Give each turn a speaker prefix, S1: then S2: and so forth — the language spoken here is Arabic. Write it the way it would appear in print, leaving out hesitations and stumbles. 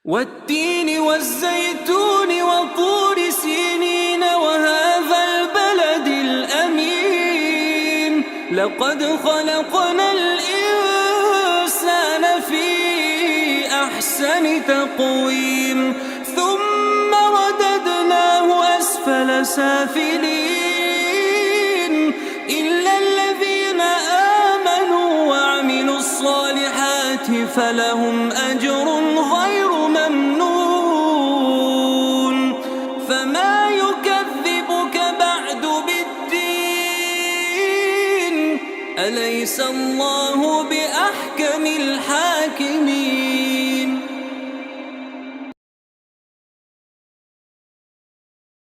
S1: والتين والزيتون وطور سينين وهذا البلد الأمين لقد خلقنا الإنسان في أحسن تقويم ثم رددناه أسفل سافلين إلا الذين آمنوا وعملوا الصالحات فلهم أجر غير ممنون فما يكذبك بعد بالدين أليس الله بأحكم الحاكمين